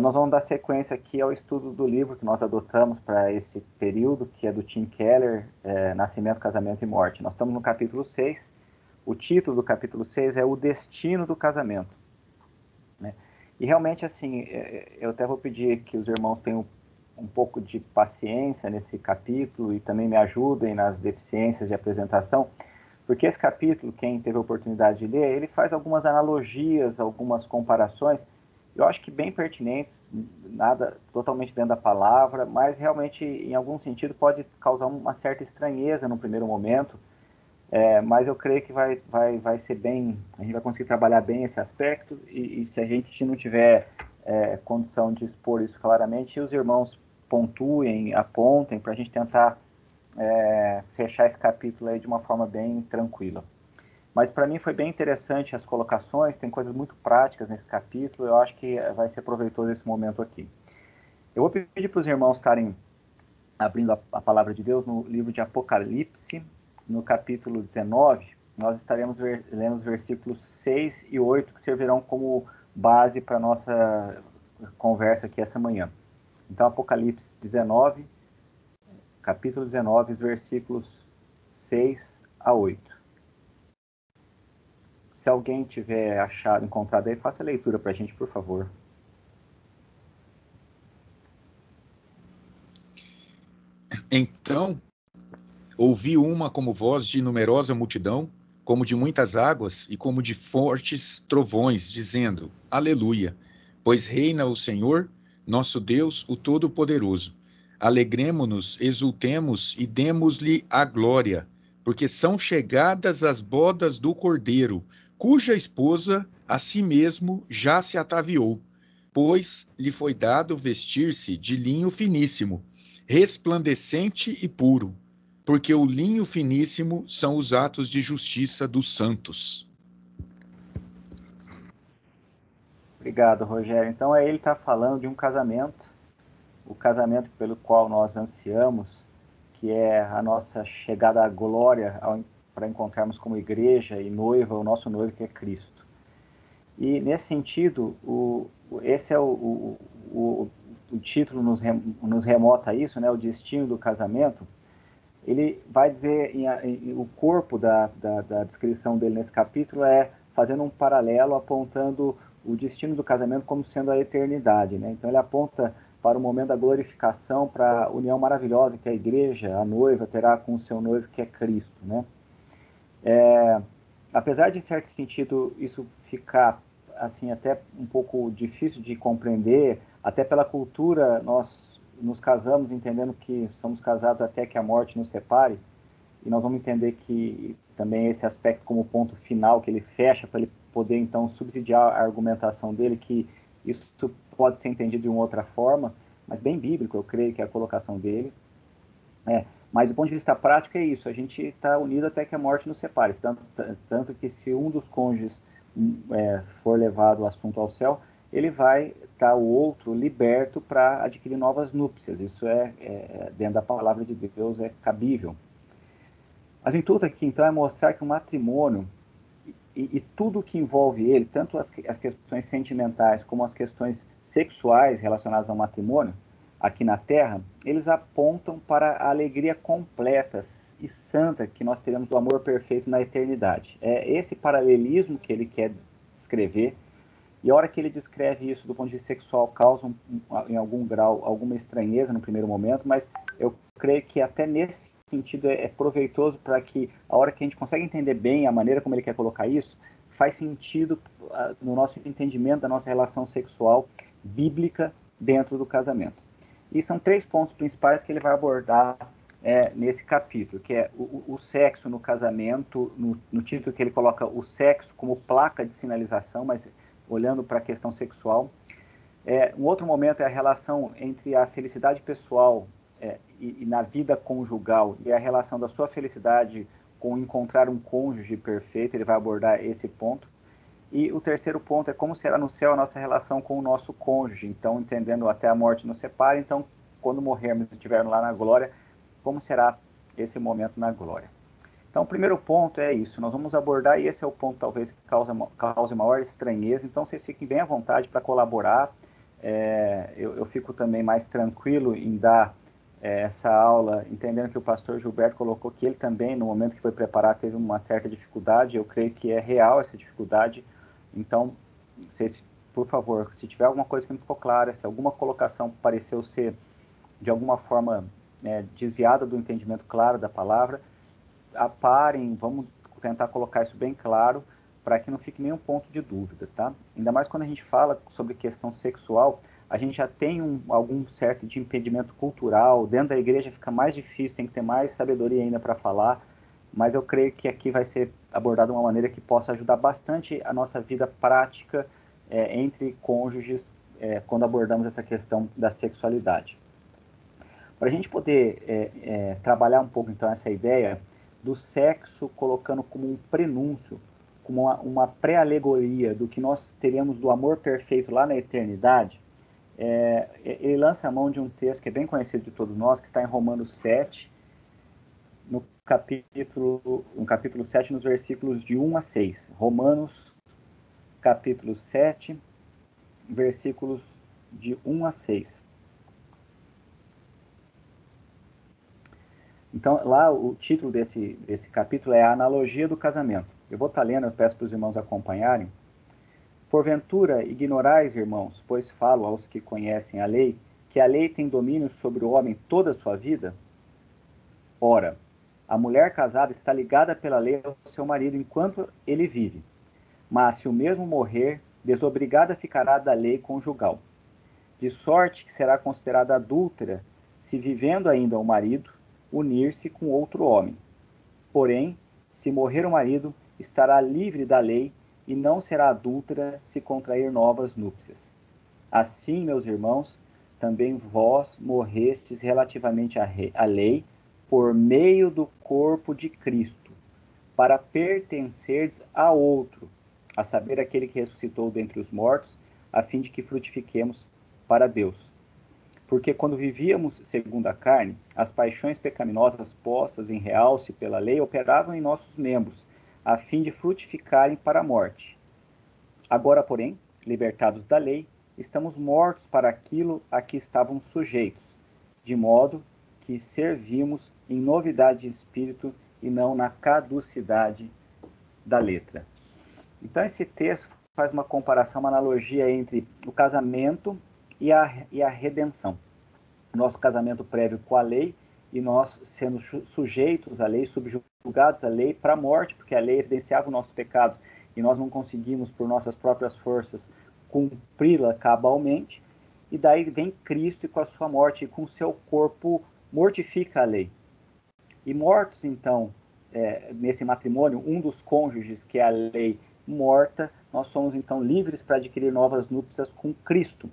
Nós vamos dar sequência aqui ao estudo do livro que nós adotamos para esse período, que é do Tim Keller, Nascimento, Casamento e Morte. Nós estamos no capítulo 6. O título do capítulo 6 é O Destino do Casamento. Né? E realmente, assim, eu até vou pedir que os irmãos tenham um pouco de paciência nesse capítulo e também me ajudem nas deficiências de apresentação, porque esse capítulo, quem teve a oportunidade de ler, ele faz algumas analogias, algumas comparações, eu acho que bem pertinentes, nada totalmente dentro da palavra, mas realmente, em algum sentido, pode causar uma certa estranheza no primeiro momento, mas eu creio que vai ser bem, a gente vai conseguir trabalhar bem esse aspecto, e se a gente não tiver condição de expor isso claramente, os irmãos pontuem, apontem, para a gente tentar fechar esse capítulo aí de uma forma bem tranquila. Mas para mim foi bem interessante as colocações, tem coisas muito práticas nesse capítulo, eu acho que vai ser proveitoso esse momento aqui. Eu vou pedir para os irmãos estarem abrindo a palavra de Deus no livro de Apocalipse, no capítulo 19, nós estaremos lendo os versículos 6 e 8, que servirão como base para a nossa conversa aqui essa manhã. Então, Apocalipse 19, capítulo 19, os versículos 6 a 8. Se alguém tiver achado, encontrado aí, faça a leitura para a gente, por favor. Então, ouvi uma como voz de numerosa multidão, como de muitas águas e como de fortes trovões, dizendo: Aleluia! Pois reina o Senhor, nosso Deus, o Todo-Poderoso. Alegremo-nos, exultemos e demos-lhe a glória, porque são chegadas as bodas do Cordeiro, cuja esposa a si mesmo já se ataviou, pois lhe foi dado vestir-se de linho finíssimo, resplandecente e puro, porque o linho finíssimo são os atos de justiça dos santos. Obrigado, Rogério. Então, ele está falando de um casamento, o casamento pelo qual nós ansiamos, que é a nossa chegada à glória para encontrarmos como igreja e noiva, o nosso noivo que é Cristo. E, nesse sentido, esse é o título nos remota a isso, né, o destino do casamento. Ele vai dizer, o corpo da descrição dele nesse capítulo é fazendo um paralelo, apontando o destino do casamento como sendo a eternidade, né? Então ele aponta para o momento da glorificação, para a união maravilhosa que a igreja, a noiva, terá com o seu noivo, que é Cristo, né? Apesar de, em certo sentido, isso ficar assim até um pouco difícil de compreender, até pela cultura, nós nos casamos entendendo que somos casados até que a morte nos separe, e nós vamos entender que também esse aspecto como ponto final, que ele fecha para ele poder então subsidiar a argumentação dele, que isso pode ser entendido de uma outra forma, mas bem bíblico, eu creio que é a colocação dele. Mas do ponto de vista prático é isso, a gente está unido até que a morte nos separe, tanto que se um dos cônjuges for levado o assunto ao céu, ele vai estar o outro liberto para adquirir novas núpcias, isso dentro da palavra de Deus, é cabível. Mas o intuito aqui então é mostrar que o matrimônio e tudo que envolve ele, tanto as questões sentimentais como as questões sexuais relacionadas ao matrimônio, aqui na Terra, eles apontam para a alegria completa e santa que nós teremos do amor perfeito na eternidade. É esse paralelismo que ele quer descrever, e a hora que ele descreve isso do ponto de vista sexual causa, em algum grau, alguma estranheza no primeiro momento, mas eu creio que até nesse sentido é proveitoso para que a hora que a gente consegue entender bem a maneira como ele quer colocar isso, faz sentido no nosso entendimento da nossa relação sexual bíblica dentro do casamento. E são 3 pontos principais que ele vai abordar nesse capítulo, que é o sexo no casamento, no título que ele coloca o sexo como placa de sinalização, mas olhando para a questão sexual. Um outro momento é a relação entre a felicidade pessoal e na vida conjugal e a relação da sua felicidade com encontrar um cônjuge perfeito, ele vai abordar esse ponto. E o terceiro ponto é como será no céu a nossa relação com o nosso cônjuge, então entendendo até a morte nos separa, então quando morrermos e estivermos lá na glória, como será esse momento na glória. Então, o primeiro ponto é isso, nós vamos abordar, e esse é o ponto talvez que cause maior estranheza, então vocês fiquem bem à vontade para colaborar, eu fico também mais tranquilo em dar essa aula, entendendo que o pastor Gilberto colocou que ele também, no momento que foi preparar, teve uma certa dificuldade, eu creio que é real essa dificuldade, então, vocês, por favor, se tiver alguma coisa que não ficou clara, se alguma colocação pareceu ser, de alguma forma, desviada do entendimento claro da palavra, parem, vamos tentar colocar isso bem claro, para que não fique nenhum ponto de dúvida, tá? Ainda mais quando a gente fala sobre questão sexual, a gente já tem algum certo de impedimento cultural, dentro da igreja fica mais difícil, tem que ter mais sabedoria ainda para falar, mas eu creio que aqui vai ser abordado de uma maneira que possa ajudar bastante a nossa vida prática entre cônjuges, quando abordamos essa questão da sexualidade. Para a gente poder trabalhar um pouco, então, essa ideia do sexo colocando como um prenúncio, como uma pré-alegoria do que nós teremos do amor perfeito lá na eternidade, ele lança a mão de um texto que é bem conhecido de todos nós, que está em Romanos 7, no capítulo 7, nos versículos de 1 a 6. Romanos, capítulo 7, versículos de 1 a 6. Então, lá o título desse capítulo é a analogia do casamento. Eu vou estar lendo, eu peço para os irmãos acompanharem. Porventura, ignorais, irmãos, pois falo aos que conhecem a lei, que a lei tem domínio sobre o homem toda a sua vida? Ora, a mulher casada está ligada pela lei ao seu marido enquanto ele vive. Mas se o mesmo morrer, desobrigada ficará da lei conjugal. De sorte que será considerada adúltera, se vivendo ainda o marido, unir-se com outro homem. Porém, se morrer o marido, estará livre da lei e não será adúltera se contrair novas núpcias. Assim, meus irmãos, também vós morrestes relativamente à lei por meio do corpo de Cristo, para pertencerdes a outro, a saber, aquele que ressuscitou dentre os mortos, a fim de que frutifiquemos para Deus. Porque quando vivíamos segundo a carne, as paixões pecaminosas postas em realce pela lei operavam em nossos membros, a fim de frutificarem para a morte. Agora, porém, libertados da lei, estamos mortos para aquilo a que estávamos sujeitos, de modo que servimos em novidade de espírito e não na caducidade da letra. Então, esse texto faz uma comparação, uma analogia entre o casamento e a redenção. Nosso casamento prévio com a lei e nós sendo sujeitos à lei, subjugados à lei para a morte, porque a lei evidenciava os nossos pecados e nós não conseguimos, por nossas próprias forças, cumpri-la cabalmente. E daí vem Cristo e com a sua morte e com o seu corpo mortifica a lei. E mortos, então, nesse matrimônio, um dos cônjuges, que é a lei morta, nós somos então livres para adquirir novas núpcias com Cristo.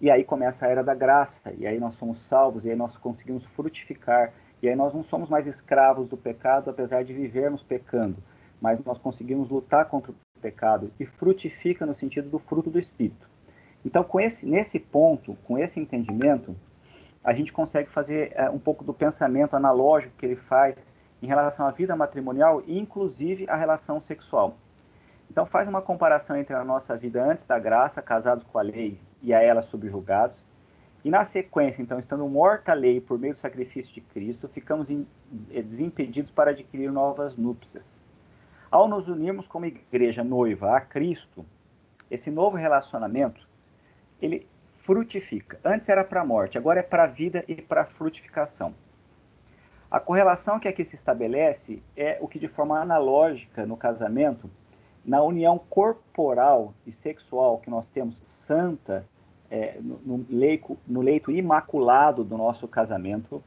E aí começa a era da graça, e aí nós somos salvos, e aí nós conseguimos frutificar, e aí nós não somos mais escravos do pecado, apesar de vivermos pecando, mas nós conseguimos lutar contra o pecado, e frutifica no sentido do fruto do Espírito. Então, nesse ponto, com esse entendimento, a gente consegue fazer um pouco do pensamento analógico que ele faz em relação à vida matrimonial e, inclusive, a relação sexual. Então, faz uma comparação entre a nossa vida antes da graça, casados com a lei, e a ela subjugados. E, na sequência, então, estando morta a lei por meio do sacrifício de Cristo, ficamos desimpedidos para adquirir novas núpcias. Ao nos unirmos como igreja noiva a Cristo, esse novo relacionamento, ele frutifica. Antes era para a morte, agora é para a vida e para a frutificação. A correlação que aqui se estabelece é o que, de forma analógica no casamento, na união corporal e sexual que nós temos santa, no leito imaculado do nosso casamento,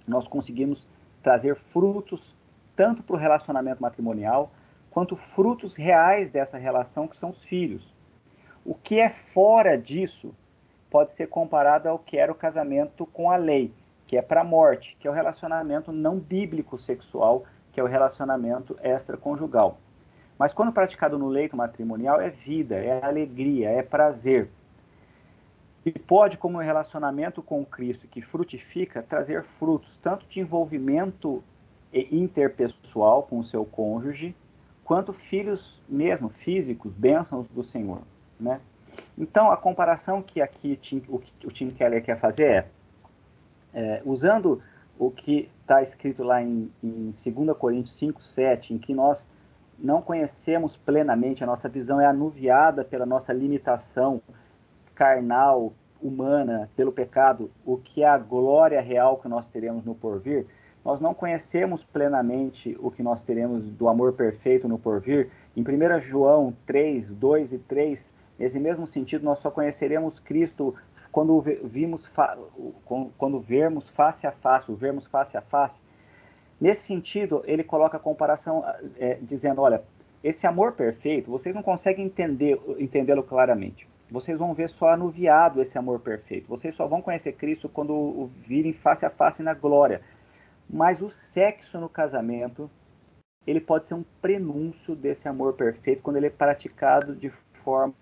nós conseguimos trazer frutos tanto para o relacionamento matrimonial, quanto frutos reais dessa relação, que são os filhos. O que é fora disso pode ser comparado ao que era o casamento com a lei, que é para a morte, que é o relacionamento não bíblico sexual, que é o relacionamento extraconjugal. Mas quando praticado no leito matrimonial, é vida, é alegria, é prazer. E pode, como um relacionamento com Cristo que frutifica, trazer frutos, tanto de envolvimento interpessoal com o seu cônjuge, quanto filhos mesmo, físicos, bênçãos do Senhor, né? Então, a comparação que aqui o Tim Keller quer fazer usando o que está escrito lá em 2 Coríntios 5, 7, em que nós não conhecemos plenamente, a nossa visão é anuviada pela nossa limitação carnal, humana, pelo pecado, o que é a glória real que nós teremos no porvir. Nós não conhecemos plenamente o que nós teremos do amor perfeito no porvir. Em 1 João 3, 2 e 3, nesse mesmo sentido, nós só conheceremos Cristo quando vermos face a face, o vermos face a face. Nesse sentido, ele coloca a comparação dizendo, olha, esse amor perfeito, vocês não conseguem entendê-lo claramente. Vocês vão ver só anuviado esse amor perfeito. Vocês só vão conhecer Cristo quando o virem face a face na glória. Mas o sexo no casamento, ele pode ser um prenúncio desse amor perfeito quando ele é praticado de forma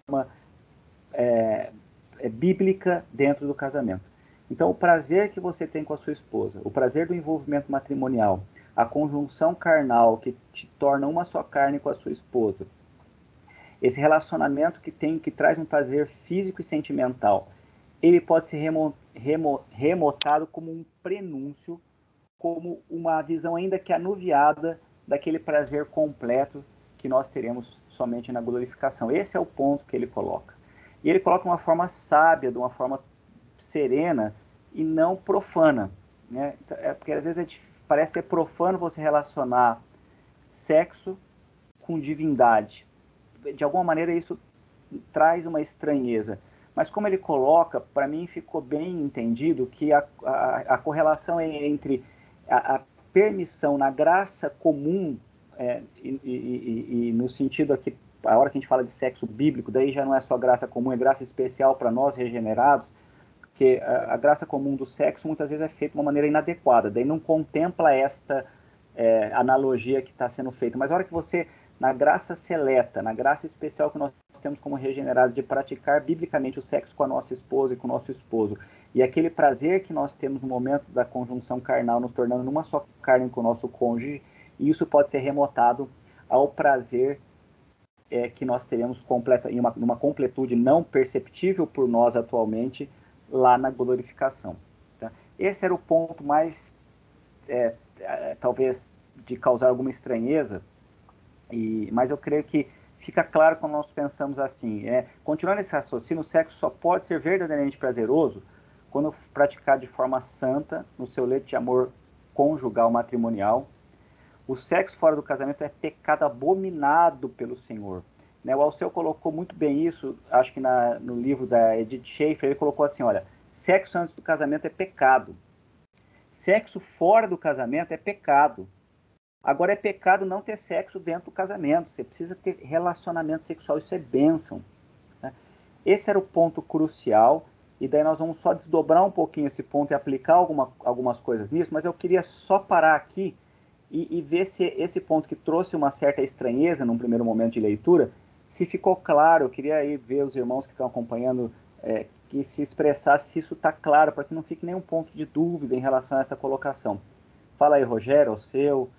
bíblica dentro do casamento. Então, o prazer que você tem com a sua esposa, o prazer do envolvimento matrimonial, a conjunção carnal que te torna uma só carne com a sua esposa, esse relacionamento que traz um prazer físico e sentimental, ele pode ser remotado como um prenúncio, como uma visão ainda que anuviada daquele prazer completo que nós teremos somente na glorificação. Esse é o ponto que ele coloca. E ele coloca de uma forma sábia, de uma forma serena e não profana, né? Porque às vezes parece ser profano você relacionar sexo com divindade. De alguma maneira isso traz uma estranheza. Mas como ele coloca, para mim ficou bem entendido que a correlação é entre a permissão na graça comum, e no sentido aqui, a hora que a gente fala de sexo bíblico, daí já não é só graça comum, é graça especial para nós regenerados, porque a graça comum do sexo muitas vezes é feita de uma maneira inadequada, daí não contempla esta analogia que está sendo feita. Mas a hora que você, na graça seleta, na graça especial que nós temos como regenerados de praticar biblicamente o sexo com a nossa esposa e com o nosso esposo, e aquele prazer que nós temos no momento da conjunção carnal, nos tornando numa só carne com o nosso cônjuge, isso pode ser remotado ao prazer que nós teremos numa completude não perceptível por nós atualmente, lá na glorificação. Tá? Esse era o ponto mais, talvez, de causar alguma estranheza, mas eu creio que fica claro quando nós pensamos assim. Continuando esse raciocínio, o sexo só pode ser verdadeiramente prazeroso quando praticado de forma santa, no seu leito de amor conjugal matrimonial. O sexo fora do casamento é pecado abominado pelo Senhor. Né? O Alceu colocou muito bem isso, acho que no livro da Edith Schaefer, ele colocou assim, olha, sexo antes do casamento é pecado. Sexo fora do casamento é pecado. Agora, é pecado não ter sexo dentro do casamento. Você precisa ter relacionamento sexual, isso é bênção. Né? Esse era o ponto crucial, e daí nós vamos só desdobrar um pouquinho esse ponto e aplicar algumas coisas nisso, mas eu queria só parar aqui e ver se esse ponto que trouxe uma certa estranheza num primeiro momento de leitura, se ficou claro. Eu queria aí ver os irmãos que estão acompanhando, que se expressasse se isso está claro, para que não fique nenhum ponto de dúvida em relação a essa colocação. Fala aí, Rogério, o seu,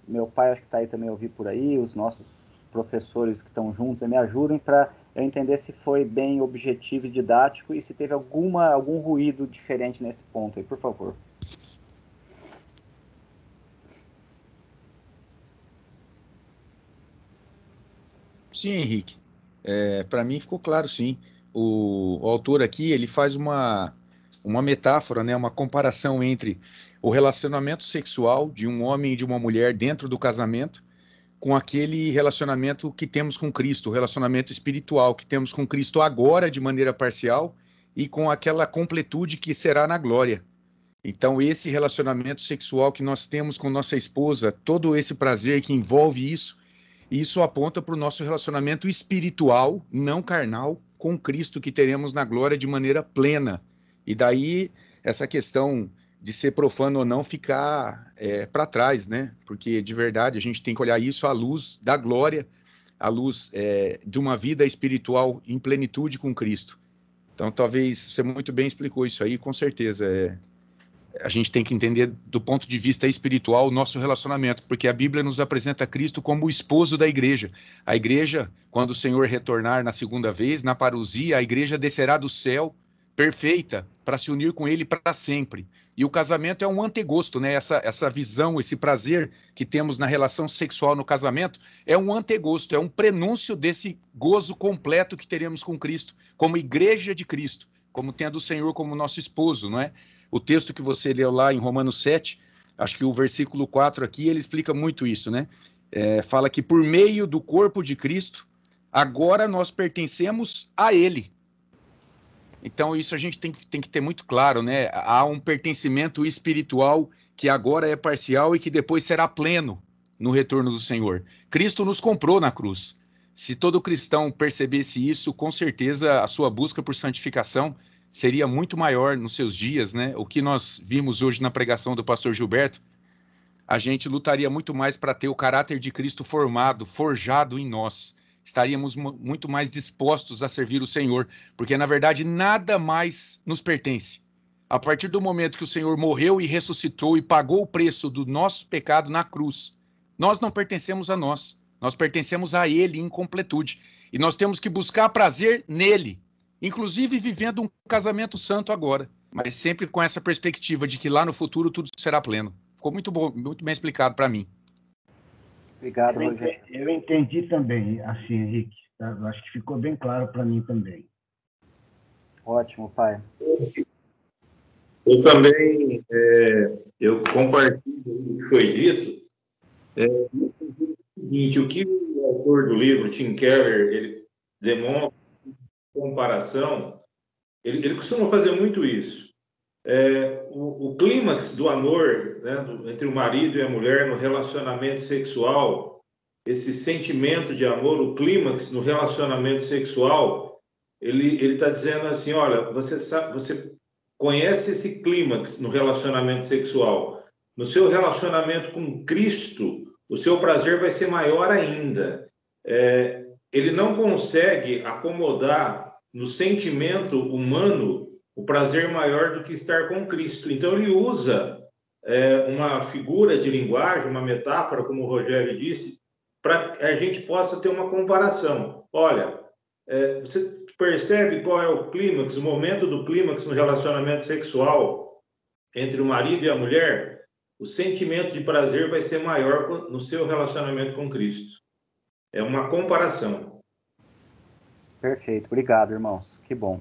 meu pai acho que está aí também, ouvi por aí, os nossos professores que estão juntos, me ajudem para eu entender se foi bem objetivo e didático e se teve algum ruído diferente nesse ponto aí, por favor. Sim, Henrique. Para mim ficou claro, sim. O autor aqui ele faz uma metáfora, né, uma comparação entre o relacionamento sexual de um homem e de uma mulher dentro do casamento com aquele relacionamento que temos com Cristo, o relacionamento espiritual que temos com Cristo agora de maneira parcial e com aquela completude que será na glória. Então, esse relacionamento sexual que nós temos com nossa esposa, todo esse prazer que envolve isso aponta para o nosso relacionamento espiritual, não carnal, com Cristo que teremos na glória de maneira plena. E daí, essa questão de ser profano ou não ficar para trás, né? Porque, de verdade, a gente tem que olhar isso à luz da glória, à luz de uma vida espiritual em plenitude com Cristo. Então, talvez você muito bem explicou isso aí, com certeza. a gente tem que entender do ponto de vista espiritual o nosso relacionamento, porque a Bíblia nos apresenta Cristo como o esposo da igreja. A igreja, quando o Senhor retornar na segunda vez, na parousia, a igreja descerá do céu perfeita para se unir com ele para sempre. E o casamento é um antegosto, né? Essa visão, esse prazer que temos na relação sexual no casamento é um antegosto, é um prenúncio desse gozo completo que teremos com Cristo, como igreja de Cristo, como tendo o Senhor como nosso esposo, não é? O texto que você leu lá em Romanos 7, acho que o versículo 4 aqui, ele explica muito isso, né? Fala que por meio do corpo de Cristo, agora nós pertencemos a Ele. Então, isso a gente tem que ter muito claro, né? Há um pertencimento espiritual que agora é parcial e que depois será pleno no retorno do Senhor. Cristo nos comprou na cruz. Se todo cristão percebesse isso, com certeza a sua busca por santificação seria muito maior nos seus dias, né? O que nós vimos hoje na pregação do pastor Gilberto, a gente lutaria muito mais para ter o caráter de Cristo formado, forjado em nós. Estaríamos muito mais dispostos a servir o Senhor, porque na verdade nada mais nos pertence. A partir do momento que o Senhor morreu e ressuscitou e pagou o preço do nosso pecado na cruz, nós não pertencemos a nós pertencemos a Ele em completude. E nós temos que buscar prazer nele, inclusive vivendo um casamento santo agora, mas sempre com essa perspectiva de que lá no futuro tudo será pleno. Ficou muito bom, muito bem explicado para mim. Obrigado, Rogério. Eu entendi também, assim, Henrique. Tá? Eu acho que ficou bem claro para mim também. Ótimo, pai. Eu também, eu compartilho o que foi dito. O que o autor do livro, Tim Keller, ele demonstra comparação, ele costuma fazer muito isso. O clímax do amor, né, entre o marido e a mulher no relacionamento sexual, esse sentimento de amor, o clímax no relacionamento sexual, ele está dizendo assim, olha, você conhece esse clímax no relacionamento sexual. No seu relacionamento com Cristo, o seu prazer vai ser maior ainda. Ele não consegue acomodar no sentimento humano o prazer maior do que estar com Cristo. Então, ele usa uma figura de linguagem, uma metáfora, como o Rogério disse, para que a gente possa ter uma comparação. Olha, você percebe qual é o clímax, o momento do clímax no relacionamento sexual entre o marido e a mulher? O sentimento de prazer vai ser maior no seu relacionamento com Cristo. É uma comparação. Perfeito. Obrigado, irmãos. Que bom.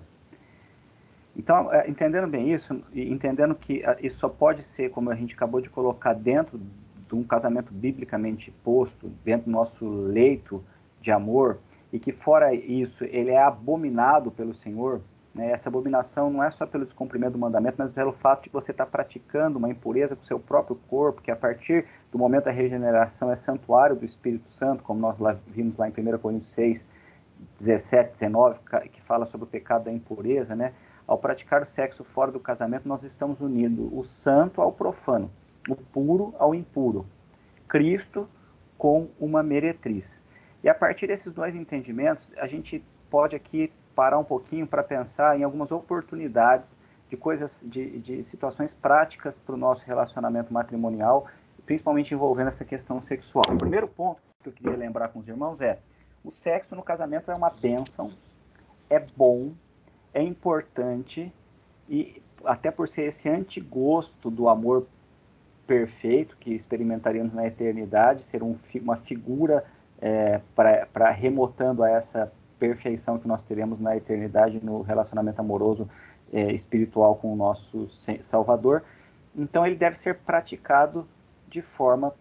Então, entendendo bem isso, e entendendo que isso só pode ser, como a gente acabou de colocar, dentro de um casamento biblicamente posto, dentro do nosso leito de amor, e que fora isso, ele é abominado pelo Senhor, né? Essa abominação não é só pelo descumprimento do mandamento, mas pelo fato de você estar praticando uma impureza com o seu próprio corpo, que a partir do momento da regeneração é santuário do Espírito Santo, como nós vimos lá em 1 Coríntios 6, 17, 19, que fala sobre o pecado da impureza, né? Ao praticar o sexo fora do casamento, nós estamos unindo o santo ao profano, o puro ao impuro, Cristo com uma meretriz. E a partir desses dois entendimentos, a gente pode aqui parar um pouquinho para pensar em algumas oportunidades de coisas, de situações práticas para o nosso relacionamento matrimonial, principalmente envolvendo essa questão sexual. O primeiro ponto que eu queria lembrar com os irmãos é: o sexo no casamento é uma bênção, é bom, é importante, e até por ser esse antigosto do amor perfeito que experimentaríamos na eternidade, ser uma figura para remotando a essa perfeição que nós teremos na eternidade no relacionamento amoroso espiritual com o nosso Salvador. Então ele deve ser praticado de forma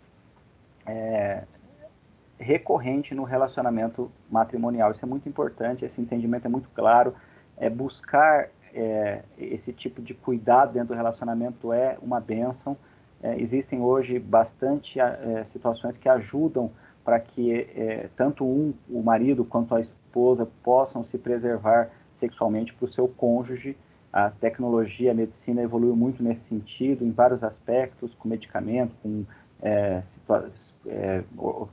recorrente no relacionamento matrimonial. Isso é muito importante, esse entendimento é muito claro. Buscar esse tipo de cuidado dentro do relacionamento é uma bênção. Existem hoje bastante situações que ajudam para que tanto o marido quanto a esposa possam se preservar sexualmente para o seu cônjuge. A tecnologia, a medicina evoluiu muito nesse sentido, em vários aspectos, com medicamento, com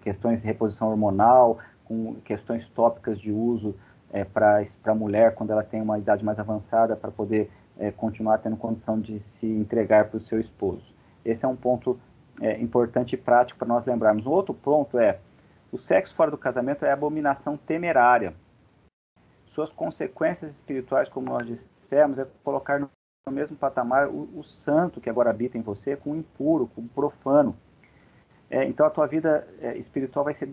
questões de reposição hormonal, com questões tópicas de uso para a mulher quando ela tem uma idade mais avançada, para poder continuar tendo condição de se entregar para o seu esposo. Esse é um ponto importante e prático para nós lembrarmos. Um outro ponto é, o sexo fora do casamento é abominação temerária. Suas consequências espirituais, como nós dissemos, é colocar no mesmo patamar o santo que agora habita em você com o impuro, com o profano. Então a tua vida espiritual vai ser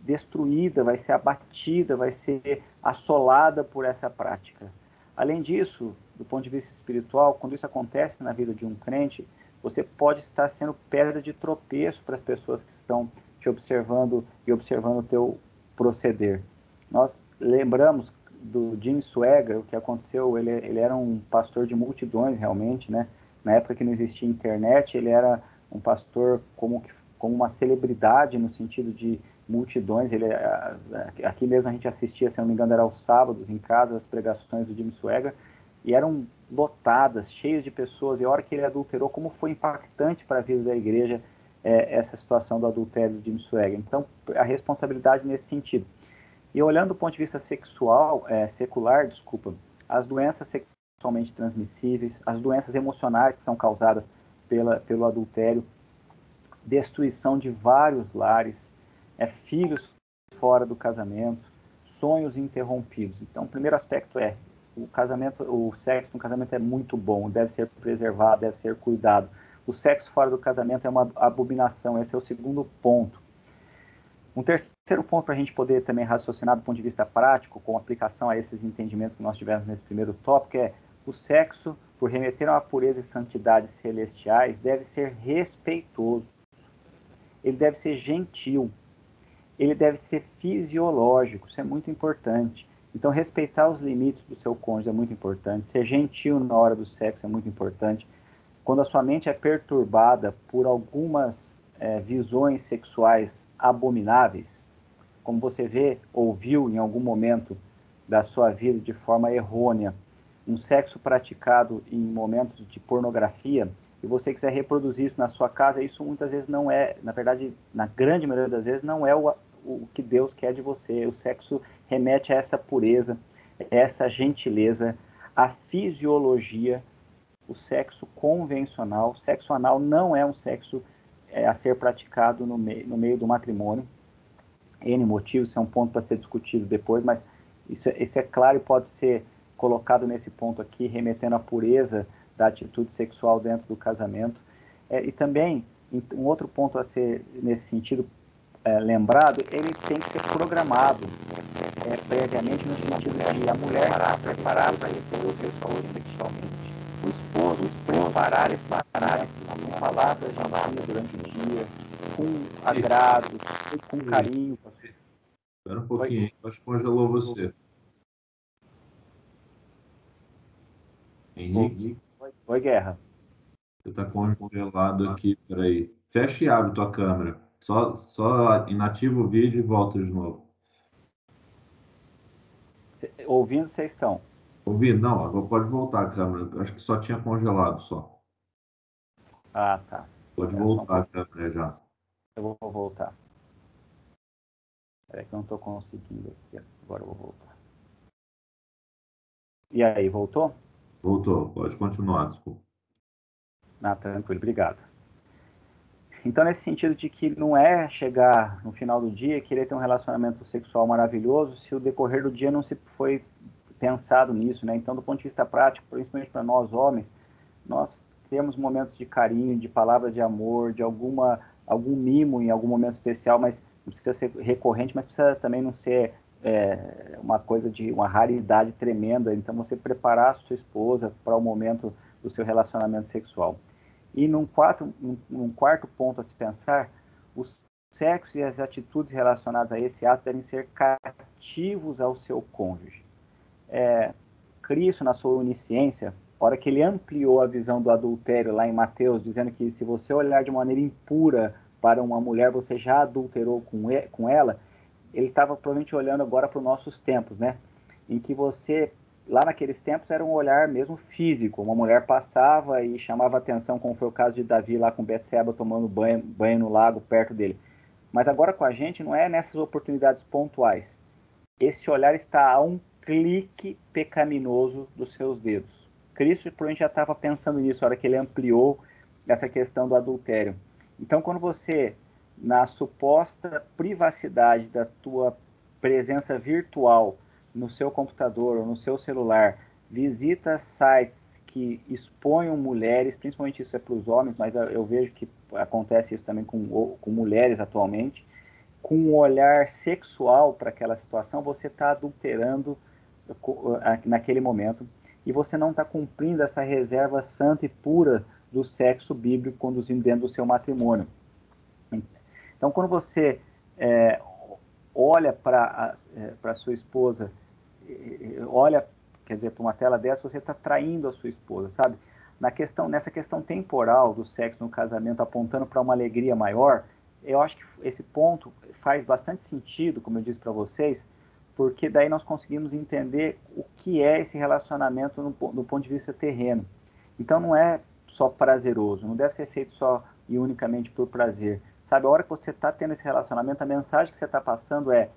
destruída, vai ser abatida, vai ser assolada por essa prática. Além disso, do ponto de vista espiritual, quando isso acontece na vida de um crente, você pode estar sendo pedra de tropeço para as pessoas que estão te observando e observando o teu proceder. Nós lembramos do Jim Swaggart, o que aconteceu, ele era um pastor de multidões realmente, né? Na época que não existia internet, ele era um pastor como uma celebridade no sentido de multidões. Aqui mesmo a gente assistia, se não me engano, era aos sábados em casa, as pregações do Jim Swaggart, e eram lotadas, cheias de pessoas, e a hora que ele adulterou, como foi impactante para a vida da igreja essa situação do adultério do Jim Swaggart. Então, a responsabilidade nesse sentido. E olhando do ponto de vista secular, as doenças sexualmente transmissíveis, as doenças emocionais que são causadas pelo adultério, destruição de vários lares, filhos fora do casamento, sonhos interrompidos. Então, o primeiro aspecto o sexo no casamento é muito bom, deve ser preservado, deve ser cuidado. O sexo fora do casamento é uma abominação, esse é o segundo ponto. Um terceiro ponto para a gente poder também raciocinar do ponto de vista prático, com aplicação a esses entendimentos que nós tivemos nesse primeiro tópico, o sexo, por remeter a uma pureza e santidade celestiais, deve ser respeitoso, ele deve ser gentil, ele deve ser fisiológico, isso é muito importante. Então, respeitar os limites do seu cônjuge é muito importante, ser gentil na hora do sexo é muito importante. Quando a sua mente é perturbada por algumas visões sexuais abomináveis, como você ouviu em algum momento da sua vida de forma errônea, um sexo praticado em momentos de pornografia, e você quiser reproduzir isso na sua casa, isso muitas vezes não é, na verdade, na grande maioria das vezes, não é o que Deus quer de você. O sexo remete a essa pureza, essa gentileza, a fisiologia, o sexo convencional. O sexo anal não é um sexo a ser praticado no meio do matrimônio. N motivos, isso é um ponto para ser discutido depois, mas isso é claro e pode ser colocado nesse ponto aqui, remetendo à pureza da atitude sexual dentro do casamento. E também, um outro ponto a ser, nesse sentido, lembrado, ele tem que ser programado previamente, no sentido de a mulher se preparar para receber o seu esposo sexualmente. O esposo preparar esse com palavras gentis durante o dia, com agrado, com carinho. Espera um pouquinho, acho que congelou você. Henrique? Oi, Guerra. Você está congelado aqui, peraí. Fecha e abre tua câmera. Só inativa o vídeo e volta de novo. Ouvindo, vocês estão? Ouvindo? Não, agora pode voltar a câmera. Acho que só tinha congelado só. Ah, tá. Pode voltar a câmera já. Eu vou voltar. Espera que eu não estou conseguindo aqui. Agora eu vou voltar. E aí, voltou? Voltou, pode continuar, desculpa. Tranquilo, obrigado. Então, nesse sentido de que não é chegar no final do dia e querer ter um relacionamento sexual maravilhoso se o decorrer do dia não se foi pensado nisso, né? Então, do ponto de vista prático, principalmente para nós homens, nós temos momentos de carinho, de palavras de amor, de algum mimo em algum momento especial, mas não precisa ser recorrente, mas precisa também não ser uma coisa de uma raridade tremenda. Então, você preparar a sua esposa para o momento do seu relacionamento sexual. E num quarto ponto a se pensar, o sexo e as atitudes relacionadas a esse ato devem ser cativos ao seu cônjuge. Cristo, na sua onisciência, a hora que ele ampliou a visão do adultério lá em Mateus, dizendo que se você olhar de maneira impura para uma mulher, você já adulterou com ela, ele estava provavelmente olhando agora para os nossos tempos, né? Em que você, lá naqueles tempos, era um olhar mesmo físico. Uma mulher passava e chamava atenção, como foi o caso de Davi lá com Betseba tomando banho no lago perto dele. Mas agora com a gente não é nessas oportunidades pontuais. Esse olhar está a um clique pecaminoso dos seus dedos. Cristo provavelmente já estava pensando nisso, na hora que ele ampliou essa questão do adultério. Então, quando você, na suposta privacidade da tua presença virtual no seu computador ou no seu celular, visita sites que exponham mulheres, principalmente isso é para os homens, mas eu vejo que acontece isso também com mulheres atualmente, com um olhar sexual para aquela situação, você está adulterando naquele momento e você não está cumprindo essa reserva santa e pura do sexo bíblico conduzindo dentro do seu matrimônio. Então, quando você olha para a sua esposa, olha, quer dizer, para uma tela dessa, você está traindo a sua esposa, sabe? Nessa questão temporal do sexo no casamento, apontando para uma alegria maior, eu acho que esse ponto faz bastante sentido, como eu disse para vocês, porque daí nós conseguimos entender o que é esse relacionamento do ponto de vista terreno. Então não é só prazeroso, não deve ser feito só e unicamente por prazer. Sabe, a hora que você está tendo esse relacionamento, a mensagem que você está passando é: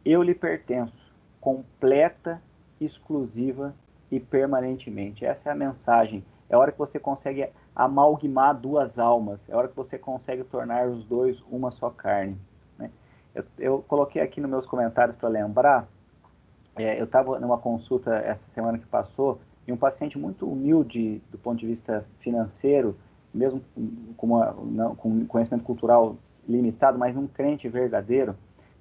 eu lhe pertenço, completa, exclusiva e permanentemente. Essa é a mensagem. É a hora que você consegue amalgamar duas almas, é a hora que você consegue tornar os dois uma só carne. Né? Eu coloquei aqui nos meus comentários para lembrar, eu estava numa consulta essa semana que passou, e um paciente muito humilde do ponto de vista financeiro, mesmo com conhecimento cultural limitado, mas um crente verdadeiro,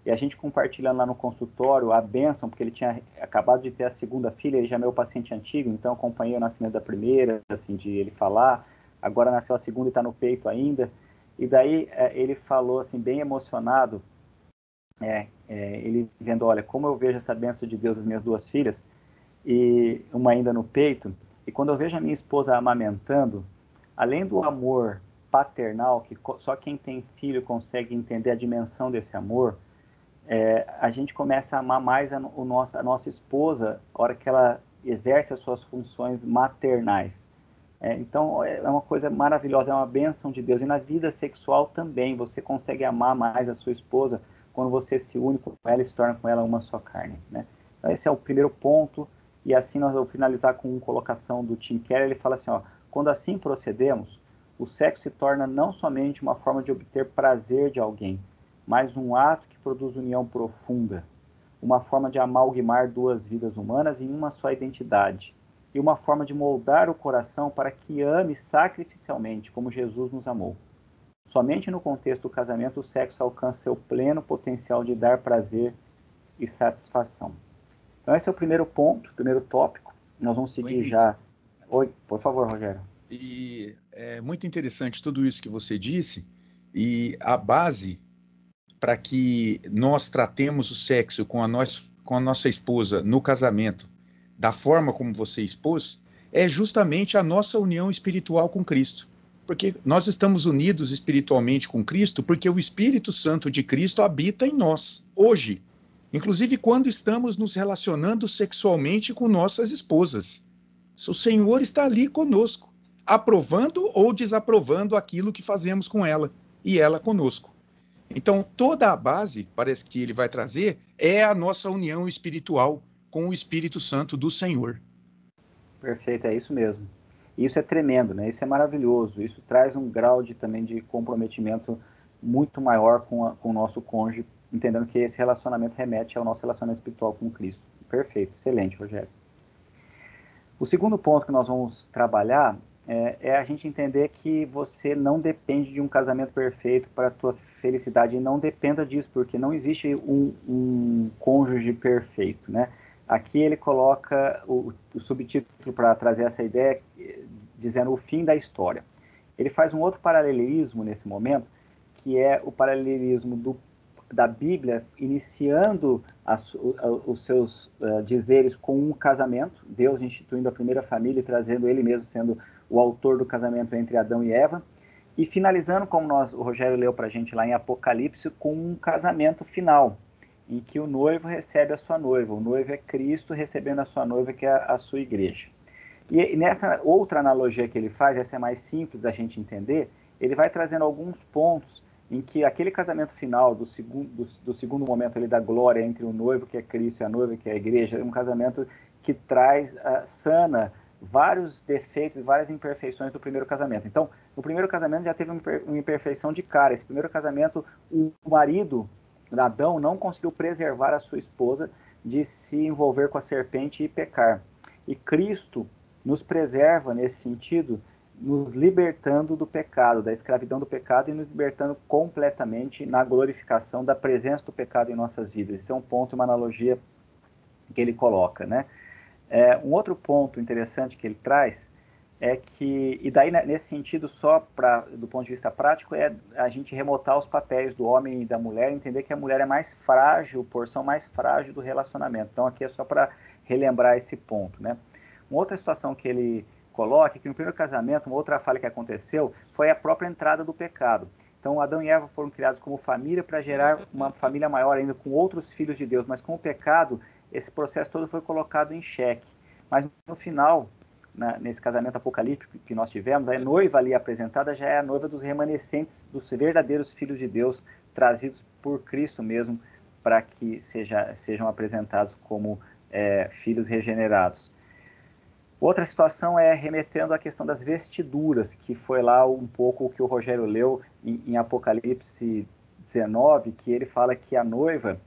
e a gente compartilhando lá no consultório a bênção, porque ele tinha acabado de ter a segunda filha, ele já é meu paciente antigo, então eu acompanhei o nascimento da primeira, assim, de ele falar, agora nasceu a segunda e está no peito ainda, e daí ele falou, assim, bem emocionado, ele vendo, olha, como eu vejo essa bênção de Deus nas minhas duas filhas, e uma ainda no peito, e quando eu vejo a minha esposa amamentando, além do amor paternal, que só quem tem filho consegue entender a dimensão desse amor, a gente começa a amar mais a nossa esposa a hora que ela exerce as suas funções maternais. Então, é uma coisa maravilhosa, é uma bênção de Deus. E na vida sexual também, você consegue amar mais a sua esposa quando você se une com ela e se torna com ela uma só carne. Né? Então, esse é o primeiro ponto. E assim nós vamos finalizar com uma colocação do Tim Keller. Ele fala assim, quando assim procedemos, o sexo se torna não somente uma forma de obter prazer de alguém, mas um ato que produz união profunda, uma forma de amalgamar duas vidas humanas em uma só identidade, e uma forma de moldar o coração para que ame sacrificialmente, como Jesus nos amou. Somente no contexto do casamento o sexo alcança seu pleno potencial de dar prazer e satisfação. Então esse é o primeiro ponto, o primeiro tópico. Nós vamos seguir já. Oi, por favor, Rogério. E é muito interessante tudo isso que você disse, e a base para que nós tratemos o sexo com a nossa esposa no casamento da forma como você expôs, é justamente a nossa união espiritual com Cristo. Porque nós estamos unidos espiritualmente com Cristo porque o Espírito Santo de Cristo habita em nós, hoje. Inclusive quando estamos nos relacionando sexualmente com nossas esposas. O Senhor está ali conosco, aprovando ou desaprovando aquilo que fazemos com ela, e ela conosco. Então, toda a base, parece que ele vai trazer, é a nossa união espiritual com o Espírito Santo do Senhor. Perfeito, é isso mesmo. Isso é tremendo, né? Isso é maravilhoso. Isso traz um grau também de comprometimento muito maior com o nosso cônjuge, entendendo que esse relacionamento remete ao nosso relacionamento espiritual com Cristo. Perfeito, excelente, Rogério. O segundo ponto que nós vamos trabalhar é a gente entender que você não depende de um casamento perfeito para a tua felicidade, e não dependa disso, porque não existe um cônjuge perfeito, né? Aqui ele coloca o subtítulo para trazer essa ideia, dizendo o fim da história. Ele faz um outro paralelismo nesse momento, que é o paralelismo da Bíblia iniciando os seus dizeres com um casamento, Deus instituindo a primeira família e trazendo ele mesmo sendo o autor do casamento entre Adão e Eva, e finalizando, como o Rogério leu para a gente lá em Apocalipse, com um casamento final, em que o noivo recebe a sua noiva, o noivo é Cristo recebendo a sua noiva, que é a sua igreja. E nessa outra analogia que ele faz, essa é mais simples da gente entender, ele vai trazendo alguns pontos em que aquele casamento final do segundo momento ali da glória entre o noivo, que é Cristo, e a noiva, que é a igreja, é um casamento que sana vários defeitos, várias imperfeições do primeiro casamento. Então, no primeiro casamento já teve uma imperfeição de cara. Esse primeiro casamento, o marido, Adão, não conseguiu preservar a sua esposa de se envolver com a serpente e pecar. E Cristo nos preserva nesse sentido, nos libertando do pecado, da escravidão do pecado e nos libertando completamente na glorificação da presença do pecado em nossas vidas. Esse é um ponto, uma analogia que ele coloca, né? Um outro ponto interessante que ele traz é que, e daí nesse sentido só do ponto de vista prático, é a gente remotar os papéis do homem e da mulher, entender que a mulher é mais frágil, porção mais frágil do relacionamento. Então aqui é só para relembrar esse ponto, né? Uma outra situação que ele coloca é que no primeiro casamento, uma outra falha que aconteceu foi a própria entrada do pecado. Então Adão e Eva foram criados como família para gerar uma família maior ainda com outros filhos de Deus, mas com o pecado esse processo todo foi colocado em xeque. Mas no final, nesse casamento apocalíptico que nós tivemos, a noiva ali apresentada já é a noiva dos remanescentes, dos verdadeiros filhos de Deus, trazidos por Cristo mesmo, para que sejam apresentados como filhos regenerados. Outra situação é remetendo à questão das vestiduras, que foi lá um pouco o que o Rogério leu em Apocalipse 19, que ele fala que a noiva,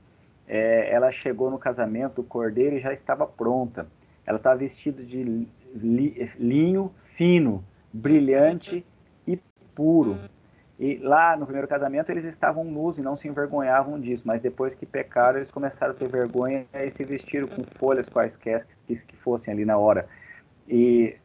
ela chegou no casamento do cordeiro e já estava pronta. Ela estava vestida de linho fino, brilhante e puro. E lá no primeiro casamento eles estavam nus e não se envergonhavam disso, mas depois que pecaram eles começaram a ter vergonha e se vestiram com folhas quaisquer que fossem ali na hora. E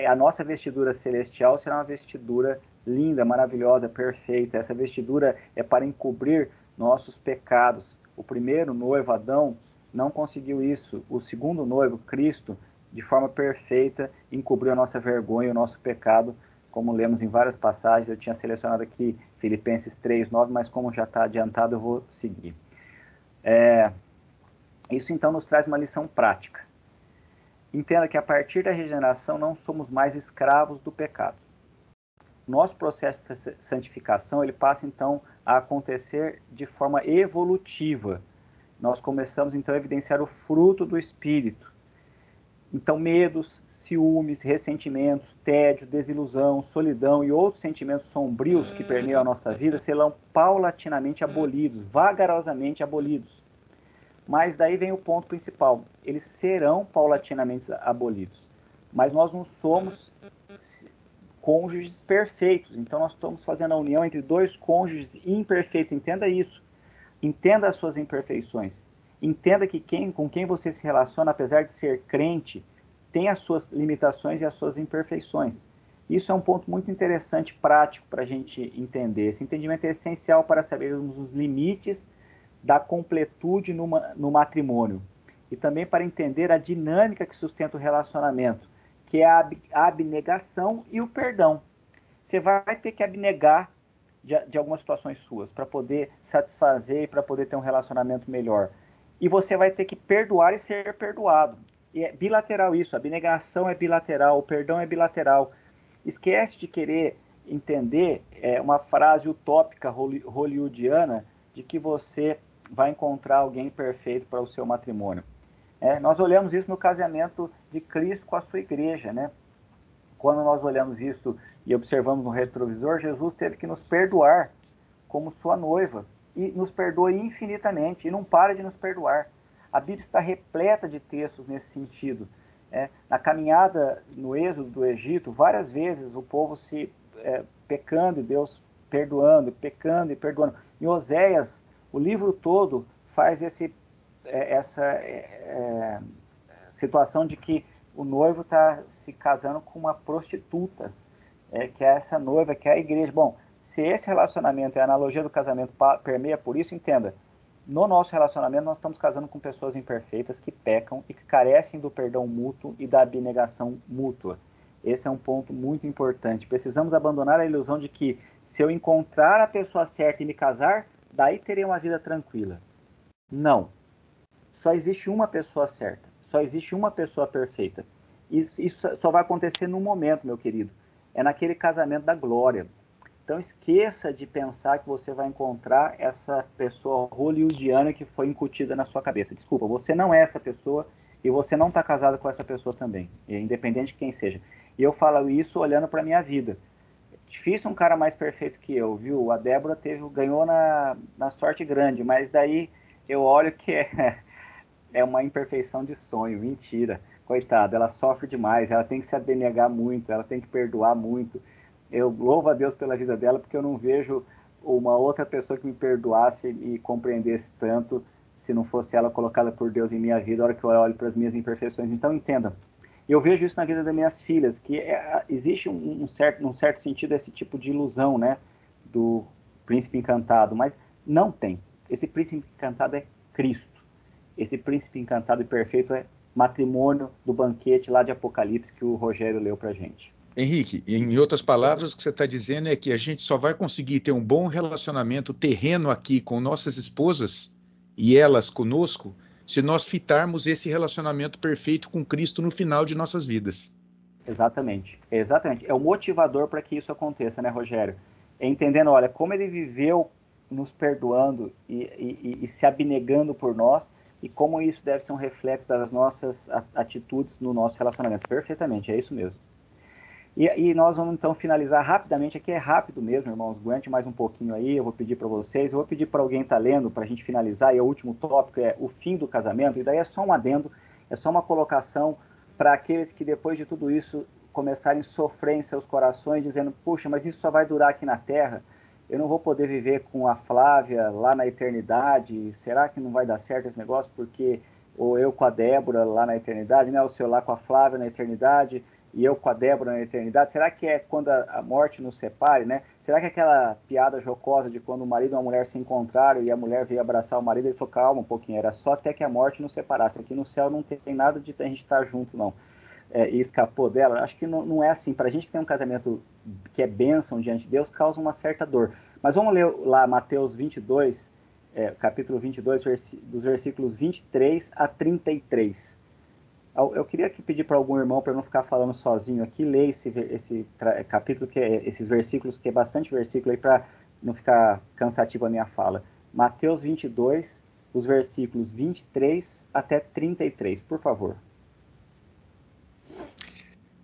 a nossa vestidura celestial será uma vestidura linda, maravilhosa, perfeita. Essa vestidura é para encobrir nossos pecados. O primeiro noivo, Adão, não conseguiu isso. O segundo noivo, Cristo, de forma perfeita, encobriu a nossa vergonha, o nosso pecado, como lemos em várias passagens. Eu tinha selecionado aqui Filipenses 3:9, mas como já está adiantado, eu vou seguir. Isso então nos traz uma lição prática. Entenda que a partir da regeneração não somos mais escravos do pecado. Nosso processo de santificação ele passa então a acontecer de forma evolutiva. Nós começamos então a evidenciar o fruto do Espírito. Então medos, ciúmes, ressentimentos, tédio, desilusão, solidão e outros sentimentos sombrios que permeiam a nossa vida serão paulatinamente abolidos, vagarosamente abolidos. Mas daí vem o ponto principal, eles serão paulatinamente abolidos, mas nós não somos cônjuges perfeitos, então nós estamos fazendo a união entre dois cônjuges imperfeitos, entenda isso, entenda as suas imperfeições, entenda que com quem você se relaciona, apesar de ser crente, tem as suas limitações e as suas imperfeições. Isso é um ponto muito interessante, prático, para a gente entender. Esse entendimento é essencial para sabermos os limites da completude no matrimônio. E também para entender a dinâmica que sustenta o relacionamento, que é a abnegação e o perdão. Você vai ter que abnegar de algumas situações suas para poder satisfazer e para poder ter um relacionamento melhor. E você vai ter que perdoar e ser perdoado. E é bilateral isso, a abnegação é bilateral, o perdão é bilateral. Esquece de querer entender uma frase utópica hollywoodiana de que você vai encontrar alguém perfeito para o seu matrimônio. Nós olhamos isso no casamento de Cristo com a sua igreja, né? Quando nós olhamos isso e observamos no retrovisor, Jesus teve que nos perdoar como sua noiva, e nos perdoa infinitamente, e não para de nos perdoar. A Bíblia está repleta de textos nesse sentido. Na caminhada no êxodo do Egito, várias vezes o povo se pecando e Deus perdoando, pecando e perdoando. Em Oséias, o livro todo faz essa situação de que o noivo está se casando com uma prostituta, que é essa noiva, que é a igreja. Bom, se esse relacionamento, a analogia do casamento permeia por isso, entenda, no nosso relacionamento nós estamos casando com pessoas imperfeitas que pecam e que carecem do perdão mútuo e da abnegação mútua. Esse é um ponto muito importante. Precisamos abandonar a ilusão de que se eu encontrar a pessoa certa e me casar, daí terei uma vida tranquila. Não. Só existe uma pessoa certa. Só existe uma pessoa perfeita. Isso só vai acontecer num momento, meu querido. É naquele casamento da glória. Então esqueça de pensar que você vai encontrar essa pessoa hollywoodiana que foi incutida na sua cabeça. Desculpa, você não é essa pessoa e você não está casado com essa pessoa também, independente de quem seja. E eu falo isso olhando para a minha vida. Difícil um cara mais perfeito que eu, viu? A Débora ganhou na sorte grande, mas daí eu olho que é uma imperfeição de sonho, mentira. Coitada, ela sofre demais, ela tem que se abnegar muito, ela tem que perdoar muito. Eu louvo a Deus pela vida dela, porque eu não vejo uma outra pessoa que me perdoasse e compreendesse tanto se não fosse ela colocada por Deus em minha vida, a hora que eu olho para as minhas imperfeições. Então, entenda, eu vejo isso na vida das minhas filhas, que existe num certo sentido esse tipo de ilusão, né, do príncipe encantado, mas não tem. Esse príncipe encantado é Cristo. Esse príncipe encantado e perfeito é matrimônio do banquete lá de Apocalipse que o Rogério leu para a gente. Henrique, em outras palavras, o que você está dizendo é que a gente só vai conseguir ter um bom relacionamento terreno aqui com nossas esposas e elas conosco se nós fitarmos esse relacionamento perfeito com Cristo no final de nossas vidas. Exatamente, exatamente. É o motivador para que isso aconteça, né, Rogério? É entendendo, olha, como ele viveu nos perdoando e se abnegando por nós, e como isso deve ser um reflexo das nossas atitudes no nosso relacionamento. Perfeitamente, é isso mesmo. E nós vamos então finalizar rapidamente, aqui é rápido mesmo, irmãos, aguente mais um pouquinho aí, eu vou pedir para vocês, eu vou pedir para alguém estar lendo, para a gente finalizar, e o último tópico é o fim do casamento, e daí é só um adendo, é só uma colocação para aqueles que depois de tudo isso começarem a sofrer em seus corações, dizendo, puxa, mas isso só vai durar aqui na Terra, eu não vou poder viver com a Flávia lá na eternidade, será que não vai dar certo esse negócio, porque ou eu com a Débora lá na eternidade, né, o seu lá com a Flávia na eternidade, e eu com a Débora na eternidade, será que é quando a morte nos separe, né? Será que aquela piada jocosa de quando o marido e a mulher se encontraram e a mulher veio abraçar o marido, ele falou, calma um pouquinho, era só até que a morte nos separasse, aqui no céu não tem nada de a gente estar junto, não. E escapou dela, acho que não é assim, pra gente que tem um casamento que é bênção diante de Deus, causa uma certa dor. Mas vamos ler lá Mateus 22, capítulo 22, dos versículos 23 a 33. Eu queria aqui pedir para algum irmão, para não ficar falando sozinho aqui, ler esse capítulo, esses versículos, que é bastante versículo aí, para não ficar cansativo a minha fala. Mateus 22, os versículos 23 até 33, por favor.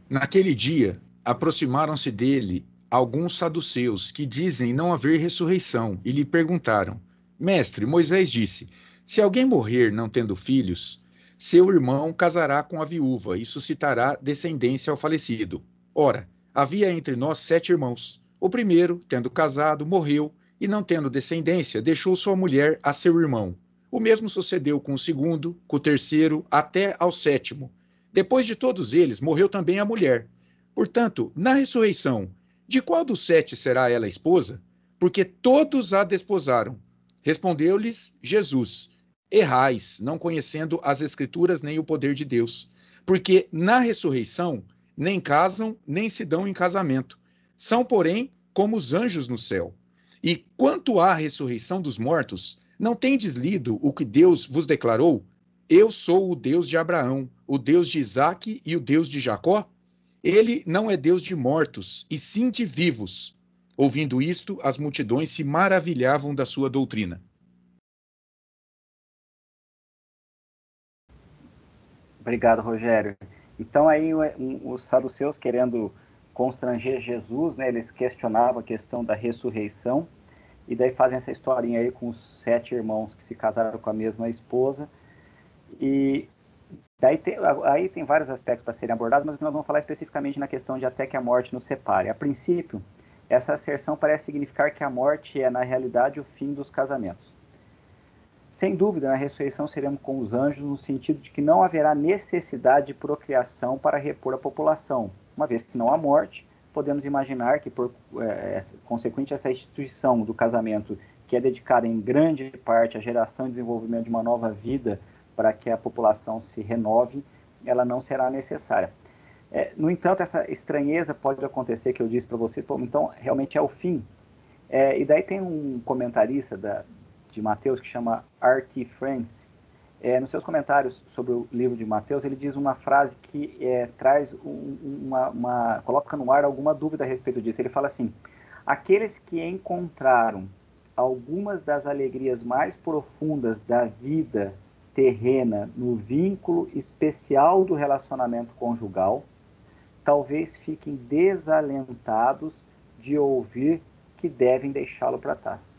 Naquele dia, aproximaram-se dele alguns saduceus que dizem não haver ressurreição e lhe perguntaram: Mestre, Moisés disse: se alguém morrer não tendo filhos, seu irmão casará com a viúva e suscitará descendência ao falecido. Ora, havia entre nós 7 irmãos. O primeiro, tendo casado, morreu e, não tendo descendência, deixou sua mulher a seu irmão. O mesmo sucedeu com o segundo, com o terceiro, até ao 7º. Depois de todos eles, morreu também a mulher. Portanto, na ressurreição, de qual dos 7 será ela esposa? Porque todos a desposaram. Respondeu-lhes Jesus: Errais, não conhecendo as Escrituras nem o poder de Deus. Porque na ressurreição, nem casam, nem se dão em casamento. São, porém, como os anjos no céu. E quanto à ressurreição dos mortos, não tendes lido o que Deus vos declarou? Eu sou o Deus de Abraão, o Deus de Isaque e o Deus de Jacó? Ele não é Deus de mortos, e sim de vivos. Ouvindo isto, as multidões se maravilhavam da sua doutrina. Obrigado, Rogério. Então aí os saduceus, querendo constranger Jesus, né, eles questionavam a questão da ressurreição, e daí fazem essa historinha aí com os 7 irmãos que se casaram com a mesma esposa, e daí aí tem vários aspectos para serem abordados, mas nós vamos falar especificamente na questão de até que a morte nos separe. A princípio, essa asserção parece significar que a morte é, na realidade, o fim dos casamentos. Sem dúvida, na ressurreição seremos com os anjos, no sentido de que não haverá necessidade de procriação para repor a população. Uma vez que não há morte, podemos imaginar que, consequente essa instituição do casamento, que é dedicada em grande parte à geração e desenvolvimento de uma nova vida para que a população se renove, ela não será necessária. No entanto, essa estranheza pode acontecer, que eu disse para você, então realmente é o fim. E daí tem um comentarista de Mateus que chama R.T. France. Nos seus comentários sobre o livro de Mateus, ele diz uma frase que traz coloca no ar alguma dúvida a respeito disso. Ele fala assim: aqueles que encontraram algumas das alegrias mais profundas da vida terrena no vínculo especial do relacionamento conjugal, talvez fiquem desalentados de ouvir que devem deixá-lo para trás.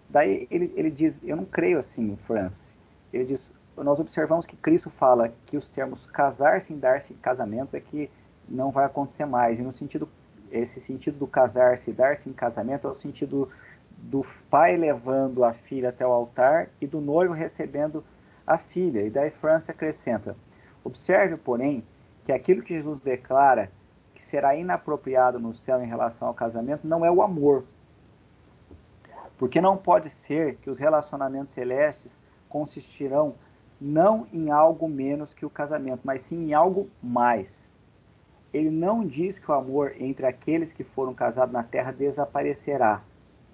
Daí ele diz, eu não creio assim, Francis. Ele diz, nós observamos que Cristo fala que os termos casar-se e dar-se em casamento é que não vai acontecer mais. E no sentido, esse sentido do casar-se e dar-se em casamento é o sentido do pai levando a filha até o altar e do noivo recebendo a filha. E daí Francis acrescenta, observe, porém, que aquilo que Jesus declara que será inapropriado no céu em relação ao casamento não é o amor. Porque não pode ser que os relacionamentos celestes consistirão não em algo menos que o casamento, mas sim em algo mais. Ele não diz que o amor entre aqueles que foram casados na terra desaparecerá.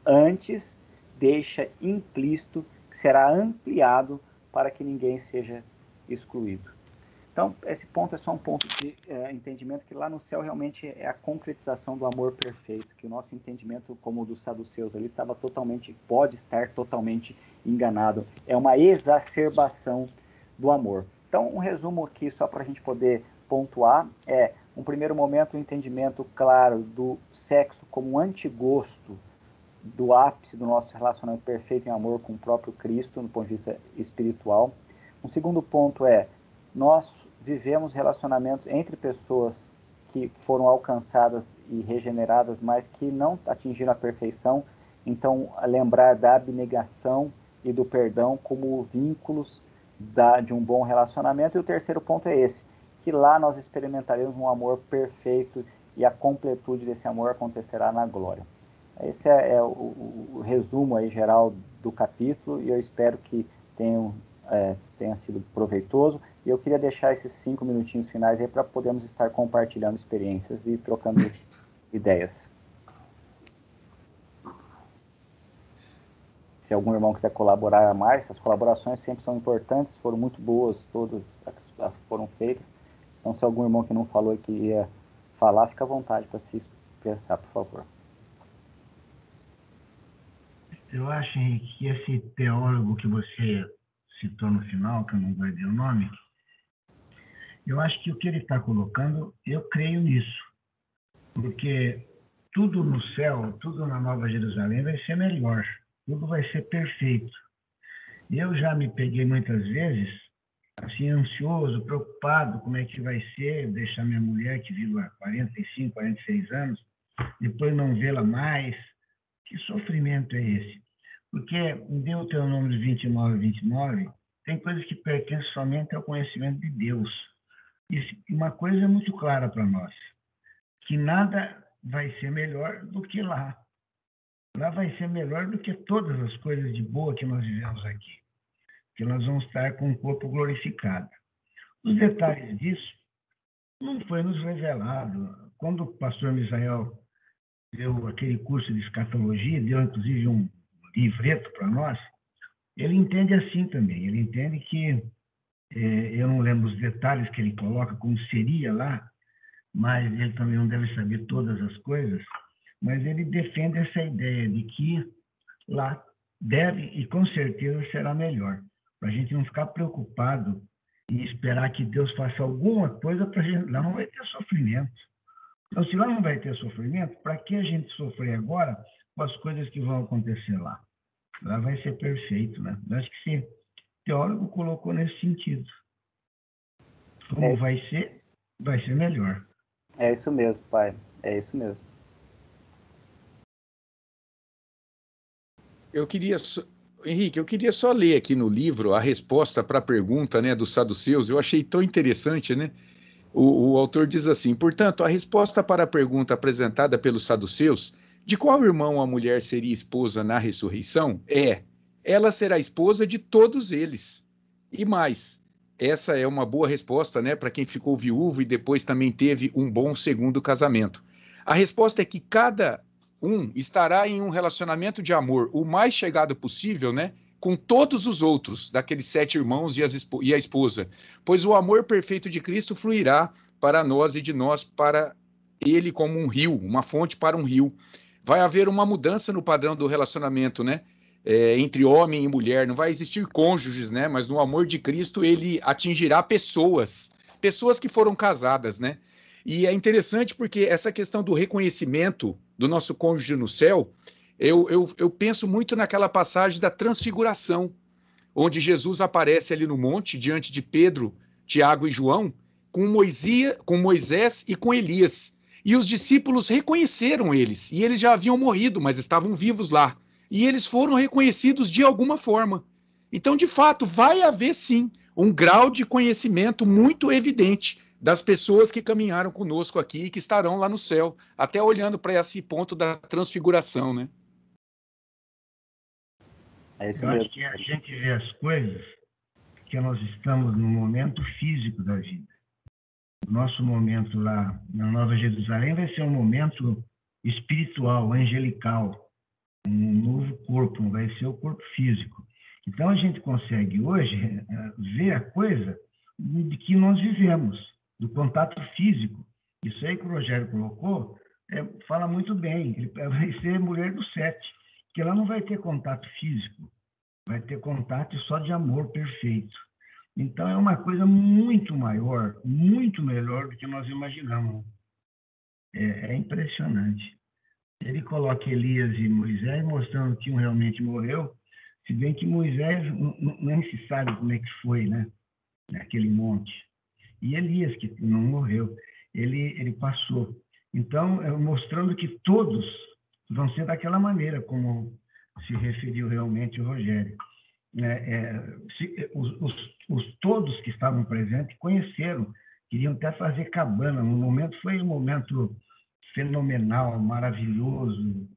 Antes, deixa implícito que será ampliado para que ninguém seja excluído. Então, esse ponto é só um ponto de entendimento que lá no céu realmente é a concretização do amor perfeito, que o nosso entendimento, como o dos saduceus ali, pode estar totalmente enganado. É uma exacerbação do amor. Então, um resumo aqui, só para a gente poder pontuar, um primeiro momento, um entendimento claro do sexo como um antigosto do ápice do nosso relacionamento perfeito em amor com o próprio Cristo, do ponto de vista espiritual. Um segundo ponto nós vivemos relacionamentos entre pessoas que foram alcançadas e regeneradas, mas que não atingiram a perfeição. Então, lembrar da abnegação e do perdão como vínculos de um bom relacionamento. E o terceiro ponto é esse, que lá nós experimentaremos um amor perfeito e a completude desse amor acontecerá na glória. Esse é o resumo aí geral do capítulo e eu espero que tenha sido proveitoso. E eu queria deixar esses 5 minutinhos finais aí para podermos estar compartilhando experiências e trocando ideias. Se algum irmão quiser colaborar mais, as colaborações sempre são importantes, foram muito boas todas as que foram feitas. Então, se algum irmão que não falou e queria falar, fica à vontade para se expressar, por favor. Eu acho, Henrique, que esse teólogo que você citou no final, que eu não guardei o nome, eu acho que o que ele está colocando, eu creio nisso. Porque tudo no céu, tudo na Nova Jerusalém vai ser melhor. Tudo vai ser perfeito. Eu já me peguei muitas vezes, assim, ansioso, preocupado, como é que vai ser deixar minha mulher, que vive há 45, 46 anos, depois não vê-la mais. Que sofrimento é esse? Porque em Deuteronômio 29, 29, tem coisas que pertencem somente ao conhecimento de Deus. E uma coisa é muito clara para nós, que nada vai ser melhor do que lá. Lá vai ser melhor do que todas as coisas de boa que nós vivemos aqui, que nós vamos estar com o corpo glorificado. Os detalhes disso não foi nos revelado. Quando o pastor Misael deu aquele curso de escatologia, deu inclusive um livreto para nós, ele entende assim também. Ele entende que, eu não lembro os detalhes que ele coloca, como seria lá, mas ele também não deve saber todas as coisas, mas ele defende essa ideia de que lá deve e com certeza será melhor, para a gente não ficar preocupado em esperar que Deus faça alguma coisa para a gente. Lá não vai ter sofrimento. Então, se lá não vai ter sofrimento, para que a gente sofrer agora com as coisas que vão acontecer lá? Lá vai ser perfeito, né? Eu acho que esse teólogo colocou nesse sentido. Como vai ser melhor. É isso mesmo, pai. É isso mesmo. Henrique, eu queria só ler aqui no livro a resposta para a pergunta, né, dos saduceus. Eu achei tão interessante, né? O autor diz assim: portanto, a resposta para a pergunta apresentada pelos saduceus, de qual irmão a mulher seria esposa na ressurreição, ela será esposa de todos eles. E mais, essa é uma boa resposta, né, para quem ficou viúvo e depois também teve um bom segundo casamento. A resposta é que cada um estará em um relacionamento de amor o mais chegado possível, né, com todos os outros, daqueles 7 irmãos e a esposa, pois o amor perfeito de Cristo fluirá para nós e de nós para ele como um rio, uma fonte para um rio. Vai haver uma mudança no padrão do relacionamento, né? entre homem e mulher, não vai existir cônjuges, né? Mas no amor de Cristo ele atingirá pessoas que foram casadas, né? E é interessante porque essa questão do reconhecimento do nosso cônjuge no céu, eu penso muito naquela passagem da transfiguração, onde Jesus aparece ali no monte, diante de Pedro, Tiago e João, com Moisés e com Elias. E os discípulos reconheceram eles, e eles já haviam morrido, mas estavam vivos lá. E eles foram reconhecidos de alguma forma. Então, de fato, vai haver sim um grau de conhecimento muito evidente das pessoas que caminharam conosco aqui e que estarão lá no céu, até olhando para esse ponto da transfiguração, né? É isso Eu mesmo. acho que a gente vê as coisas que nós estamos no momento físico da vida. O nosso momento lá na Nova Jerusalém vai ser um momento espiritual, angelical, um novo corpo, não vai ser o corpo físico. Então a gente consegue hoje ver a coisa de que nós vivemos, do contato físico. Isso aí que o Rogério colocou fala muito bem. Ele vai ser mulher do 7, porque ela não vai ter contato físico, vai ter contato só de amor perfeito. Então é uma coisa muito maior, muito melhor do que nós imaginamos. É impressionante. Ele coloca Elias e Moisés mostrando que um realmente morreu, se bem que Moisés nem se sabe como é que foi, né? Naquele monte. E Elias, que não morreu, ele passou. Então, mostrando que todos vão ser daquela maneira, como se referiu realmente o Rogério. Os todos que estavam presentes conheceram, queriam até fazer cabana. No momento foi um momento fenomenal, maravilhoso,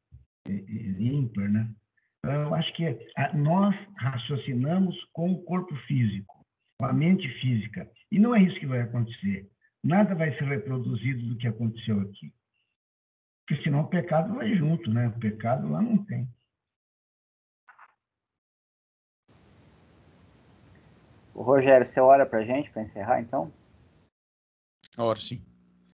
ímpar, né? Então, eu acho que nós raciocinamos com o corpo físico, com a mente física, e não é isso que vai acontecer. Nada vai ser reproduzido do que aconteceu aqui, porque senão o pecado vai junto, né? O pecado lá não tem. O Rogério, você olha para a gente para encerrar, então? Ora, sim.